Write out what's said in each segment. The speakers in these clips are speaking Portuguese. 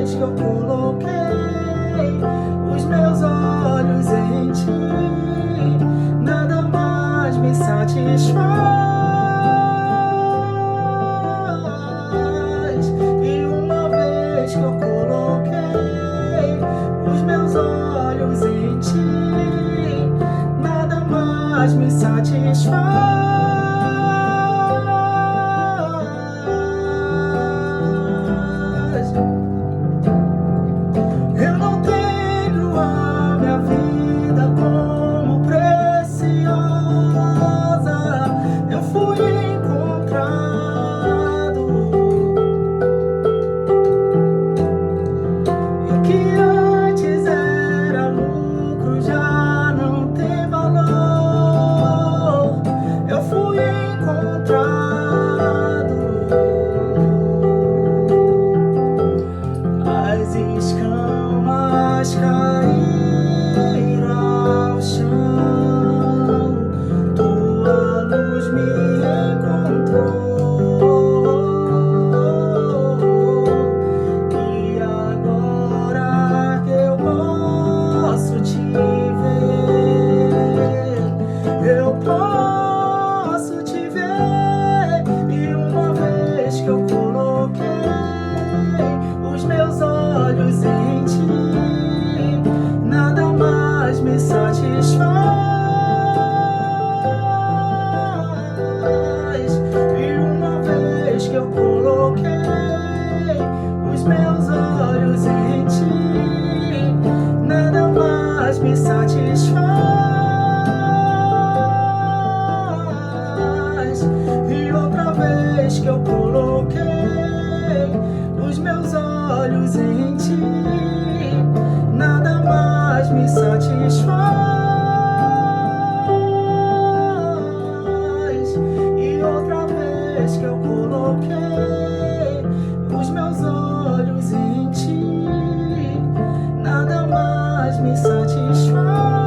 vez que eu coloquei os meus olhos em ti, nada mais me satisfaz. E uma vez que eu coloquei os meus olhos em ti, nada mais me satisfaz. Eu não tenho a minha vida como preciosa. Eu fui encontrado, e o que antes era lucro já não tem valor. Eu fui encontrado. As escamas caíram ao chão, tua luz me encontrou, e agora que eu posso te ver, eu posso te ver. E uma vez que eu coloquei os meus olhos em ti, nada mais me satisfaz. E uma vez que eu coloquei os meus olhos em ti, nada mais me satisfaz. E outra vez que eu coloquei os meus olhos em ti, nada mais me satisfaz. E outra vez que eu coloquei os meus olhos em ti, nada mais me satisfaz.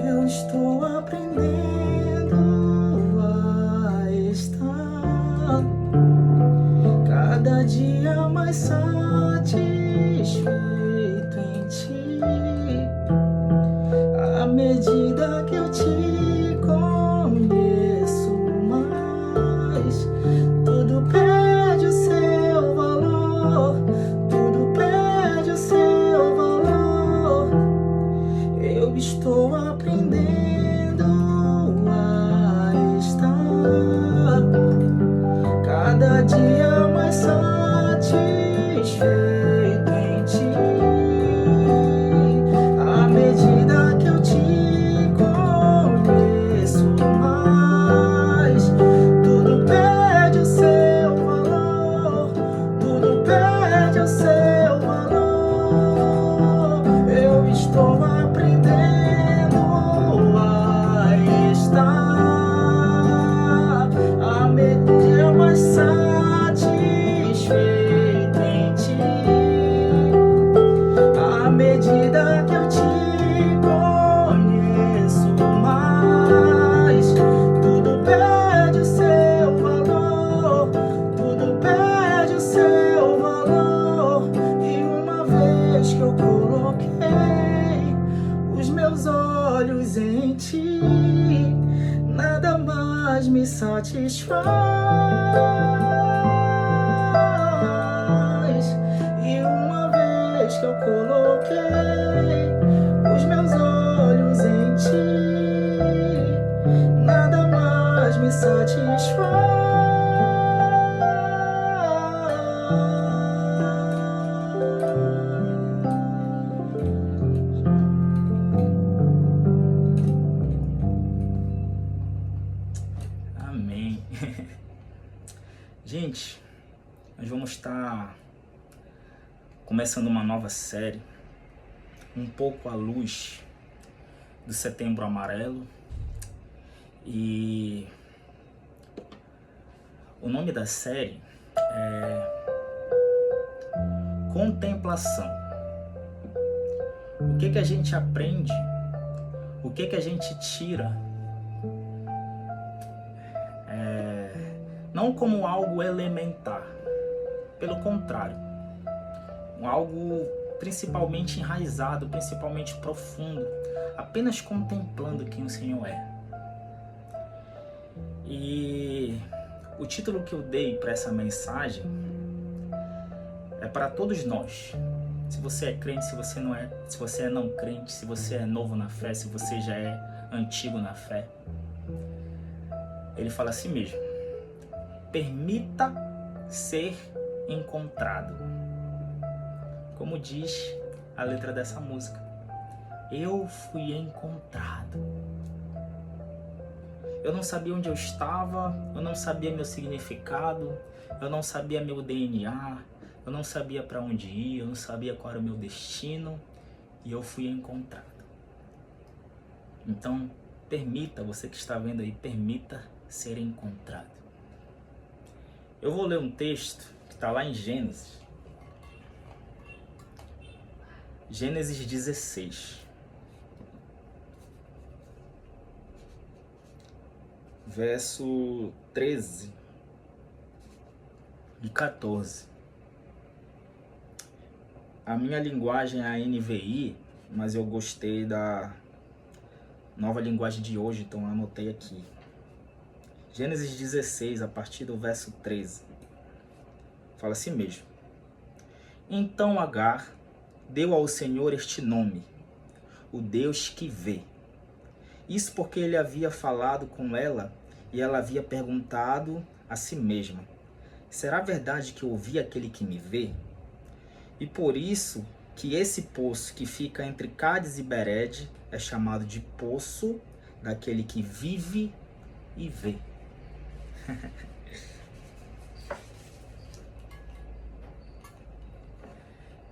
Eu estou aprendendo a estar cada dia mais satisfeito em ti. À medida que eu te conheço mais, tudo perde o seu valor, tudo perde o seu valor. Eu estou aprendendo a estar cada dia mais satisfeito em ti. À medida que eu te conheço mais, tudo perde o seu valor, tudo perde o seu valor. Eu estou aprendendo a estar à medida mais satisfeito em ti. À medida que eu te conheço mais, tudo perde o seu valor, tudo perde o seu valor. E uma vez que eu coloquei os meus olhos em ti, nada mais me satisfaz. E uma vez que eu coloquei os meus olhos em ti, nada mais me satisfaz. Amém. Gente, nós vamos estar começando uma nova série, um pouco à luz do Setembro Amarelo. E O nome da série é Contemplação. O que a gente aprende? O que a gente tira? Não como algo elementar, pelo contrário, algo principalmente enraizado, principalmente profundo, apenas contemplando quem o Senhor é. E o título que eu dei para essa mensagem é para todos nós. Se você é crente, se você não é, se você é não crente, se você é novo na fé, se você já é antigo na fé. Ele fala assim mesmo: permita ser encontrado. Como diz a letra dessa música, eu fui encontrado. Eu não sabia onde eu estava, eu não sabia meu significado, eu não sabia meu DNA, eu não sabia para onde ir, eu não sabia qual era o meu destino, e eu fui encontrado. Então, permita, você que está vendo aí, permita ser encontrado. Eu vou ler um texto que está lá em Gênesis. Gênesis 16. Verso 13 e 14. A minha linguagem é a NVI, mas eu gostei da nova linguagem de hoje, então eu anotei aqui. Gênesis 16, a partir do verso 13. Fala assim mesmo: então Agar deu ao Senhor este nome, o Deus que vê. Isso porque ele havia falado com ela e ela havia perguntado a si mesma: será verdade que eu ouvi aquele que me vê? E por isso que esse poço que fica entre Cádiz e Bered é chamado de poço daquele que vive e vê.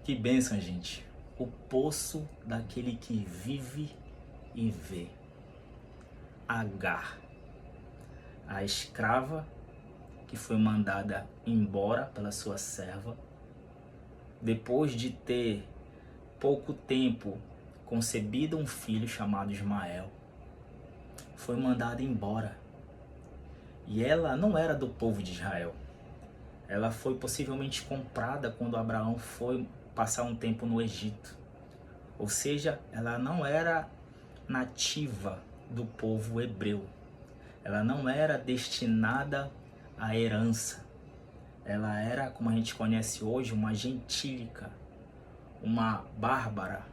Que bênção, gente. O poço daquele que vive e vê. Agar, a escrava que foi mandada embora pela sua serva, depois de ter pouco tempo concebido um filho chamado Ismael, foi mandada embora. E ela não era do povo de Israel. Ela foi possivelmente comprada quando Abraão foi passar um tempo no Egito. Ou seja, ela não era nativa do povo hebreu. Ela não era destinada à herança. Ela era, como a gente conhece hoje, uma gentílica, uma bárbara,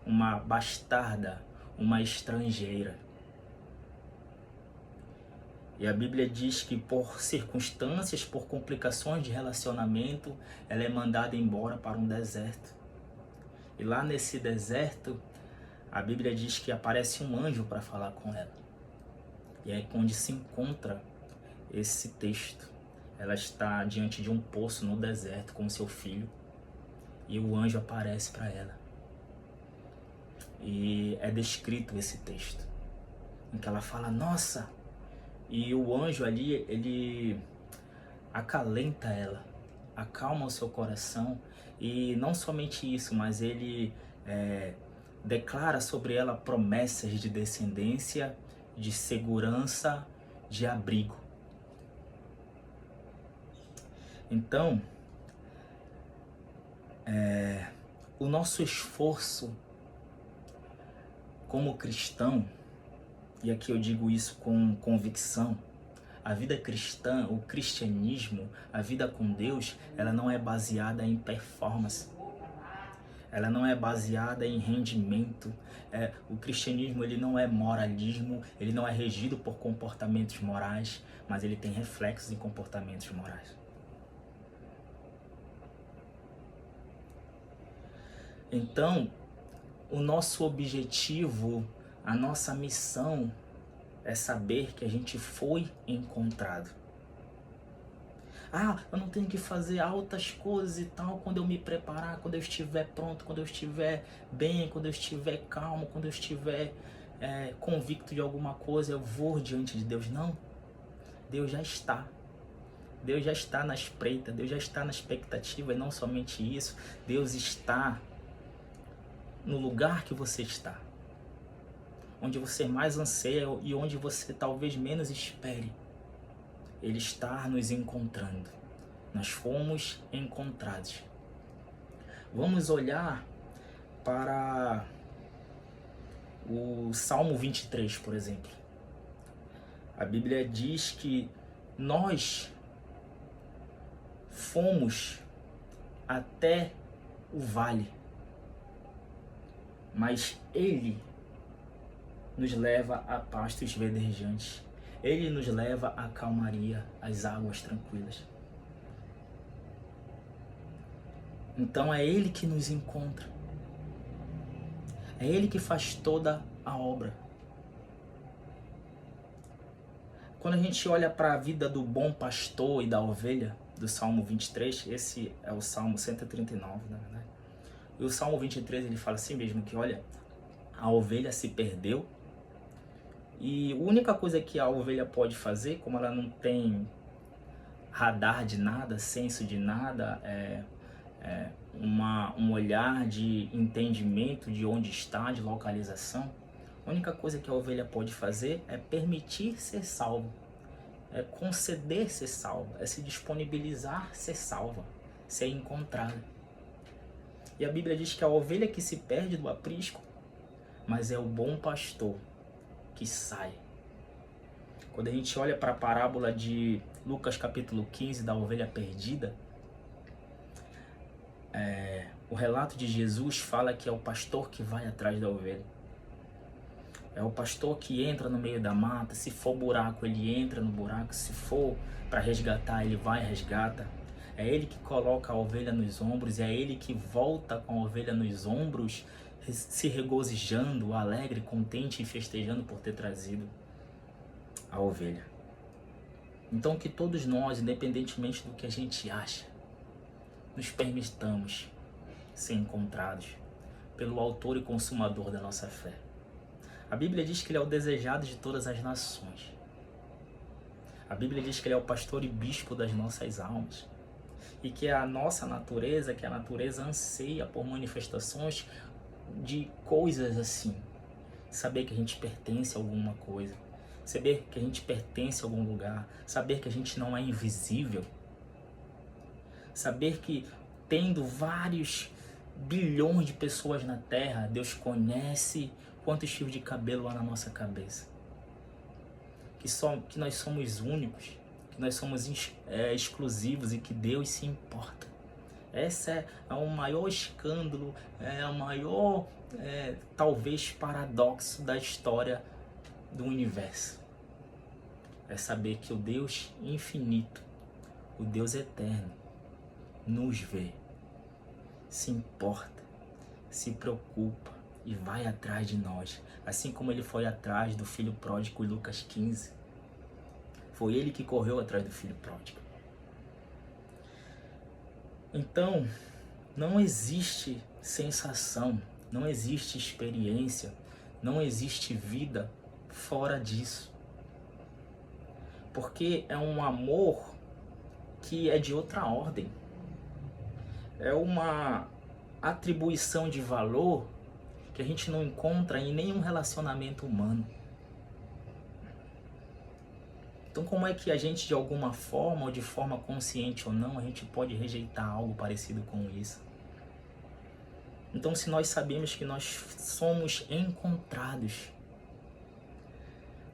uma bastarda, uma estrangeira. E a Bíblia diz que por circunstâncias, por complicações de relacionamento, ela é mandada embora para um deserto. E lá nesse deserto, a Bíblia diz que aparece um anjo para falar com ela. E é onde se encontra esse texto. Ela está diante de um poço no deserto com seu filho. E o anjo aparece para ela. E é descrito esse texto, em que ela fala: nossa! E o anjo ali, ele acalenta ela, acalma o seu coração. E não somente isso, mas ele declara sobre ela promessas de descendência, de segurança, de abrigo. Então, o nosso esforço como cristão, e aqui eu digo isso com convicção, a vida cristã, o cristianismo, a vida com Deus, ela não é baseada em performance. Ela não é baseada em rendimento. O cristianismo, ele não é moralismo, ele não é regido por comportamentos morais, mas ele tem reflexos em comportamentos morais. Então, o nosso objetivo, a nossa missão é saber que a gente foi encontrado. Ah, eu não tenho que fazer altas coisas e tal quando eu me preparar, quando eu estiver pronto, quando eu estiver bem, quando eu estiver calmo, quando eu estiver convicto de alguma coisa, eu vou diante de Deus. Não, Deus já está. Deus já está na espreita, Deus já está na expectativa, e não somente isso, Deus está no lugar que você está, onde você mais anseia e onde você talvez menos espere. Ele está nos encontrando. Nós fomos encontrados. Vamos olhar para o Salmo 23, por exemplo. A Bíblia diz que nós fomos até o vale, mas Ele nos leva a pastos verdejantes. Ele nos leva à calmaria, às águas tranquilas. Então é Ele que nos encontra. É Ele que faz toda a obra. Quando a gente olha para a vida do bom pastor e da ovelha, do Salmo 23, esse é o Salmo 139, na verdade. E o Salmo 23, ele fala assim mesmo, que olha, a ovelha se perdeu, e a única coisa que a ovelha pode fazer, como ela não tem radar de nada, senso de nada, um olhar de entendimento de onde está, de localização, a única coisa que a ovelha pode fazer é permitir ser salvo, é conceder ser salvo, é se disponibilizar ser salva, ser encontrada. E a Bíblia diz que a ovelha que se perde do aprisco, mas é o bom pastor que sai. Quando a gente olha para a parábola de Lucas capítulo 15, da ovelha perdida, o relato de Jesus fala que é o pastor que vai atrás da ovelha. É o pastor que entra no meio da mata, se for buraco ele entra no buraco, se for para resgatar ele vai e resgata. É ele que coloca a ovelha nos ombros, é ele que volta com a ovelha nos ombros, se regozijando, alegre, contente e festejando por ter trazido a ovelha. Então que todos nós, independentemente do que a gente acha, nos permitamos ser encontrados pelo autor e consumador da nossa fé. A Bíblia diz que ele é o desejado de todas as nações. A Bíblia diz que ele é o pastor e bispo das nossas almas. E que a nossa natureza, que a natureza anseia por manifestações de coisas assim. Saber que a gente pertence a alguma coisa. Saber que a gente pertence a algum lugar. Saber que a gente não é invisível. Saber que tendo vários bilhões de pessoas na Terra, Deus conhece quantos fios de cabelo há na nossa cabeça. Que nós somos únicos, que nós somos exclusivos e que Deus se importa. Esse é o maior escândalo, é o maior, talvez, paradoxo da história do universo. É saber que o Deus infinito, o Deus eterno, nos vê, se importa, se preocupa e vai atrás de nós, assim como ele foi atrás do filho pródigo em Lucas 15. Foi ele que correu atrás do filho pródigo. Então, não existe sensação, não existe experiência, não existe vida fora disso. Porque é um amor que é de outra ordem. É uma atribuição de valor que a gente não encontra em nenhum relacionamento humano. Então como é que a gente, de alguma forma, ou de forma consciente ou não, a gente pode rejeitar algo parecido com isso? Então se nós sabemos que nós somos encontrados,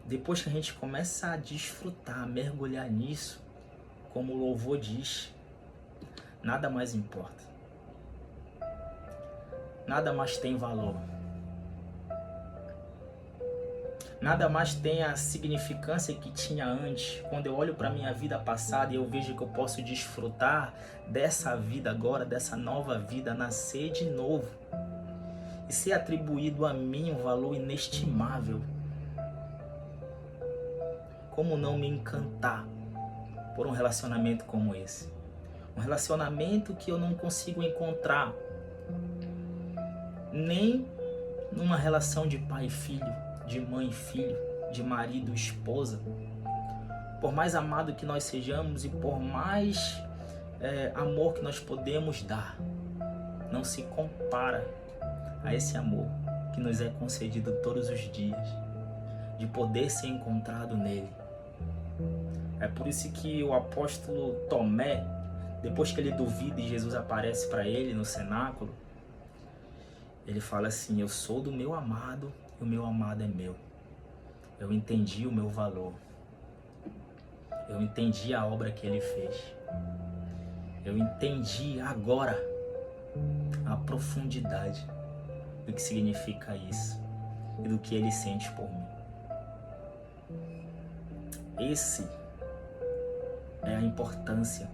depois que a gente começa a desfrutar, a mergulhar nisso, como o louvor diz, nada mais importa. Nada mais tem valor. Nada mais tem a significância que tinha antes. Quando eu olho para a minha vida passada e eu vejo que eu posso desfrutar dessa vida agora, dessa nova vida, nascer de novo e ser atribuído a mim um valor inestimável. Como não me encantar por um relacionamento como esse? Um relacionamento que eu não consigo encontrar nem numa relação de pai e filho, de mãe e filho, de marido e esposa, por mais amado que nós sejamos e por mais amor que nós podemos dar, não se compara a esse amor que nos é concedido todos os dias, de poder ser encontrado nele. É por isso que o apóstolo Tomé, depois que ele duvida e Jesus aparece para ele no cenáculo, ele fala assim: eu sou do meu amado e o meu amado é meu. Eu entendi o meu valor. Eu entendi a obra que ele fez. Eu entendi agora a profundidade do que significa isso e do que ele sente por mim. Esse é a importância,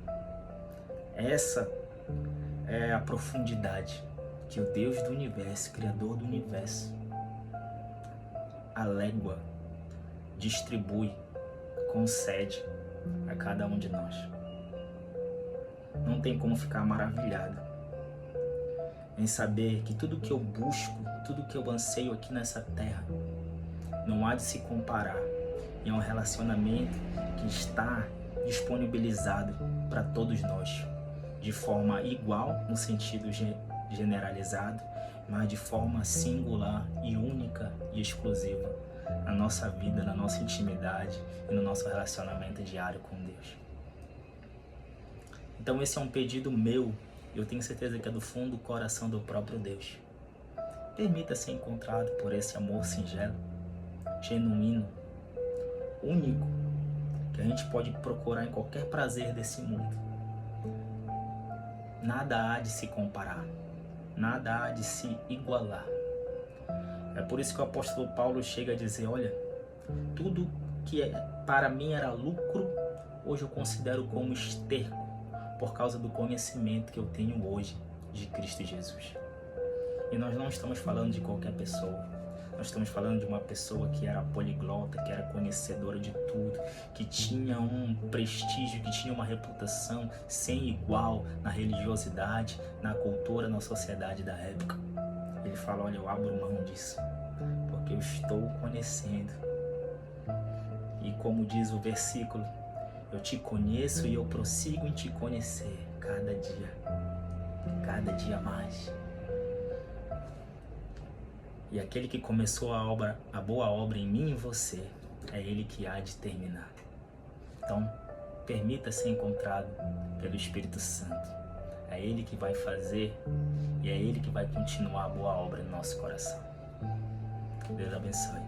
essa é a profundidade que o Deus do universo, Criador do universo, alégua, distribui, concede a cada um de nós. Não tem como ficar maravilhado em saber que tudo que eu busco, tudo que eu anseio aqui nessa terra, não há de se comparar em um relacionamento que está disponibilizado para todos nós, de forma igual no sentido generalizado, mas de forma singular e única e exclusiva na nossa vida, na nossa intimidade e no nosso relacionamento diário com Deus. Então esse é um pedido meu, eu tenho certeza que é do fundo do coração do próprio Deus. Permita ser encontrado por esse amor singelo, genuíno, único, que a gente pode procurar em qualquer prazer desse mundo. Nada há de se comparar, nada há de se igualar. É por isso que o apóstolo Paulo chega a dizer: olha, tudo que para mim era lucro, hoje eu considero como esterco, por causa do conhecimento que eu tenho hoje de Cristo Jesus. E nós não estamos falando de qualquer pessoa. Nós estamos falando de uma pessoa que era poliglota, que era conhecedora de tudo, que tinha um prestígio, que tinha uma reputação sem igual na religiosidade, na cultura, na sociedade da época. Ele fala: olha, eu abro mão disso, porque eu estou conhecendo. E como diz o versículo, eu te conheço e eu prossigo em te conhecer cada dia mais. E aquele que começou a boa obra em mim e você, é ele que há de terminar. Então, permita ser encontrado pelo Espírito Santo. É ele que vai fazer e é ele que vai continuar a boa obra no nosso coração. Deus abençoe.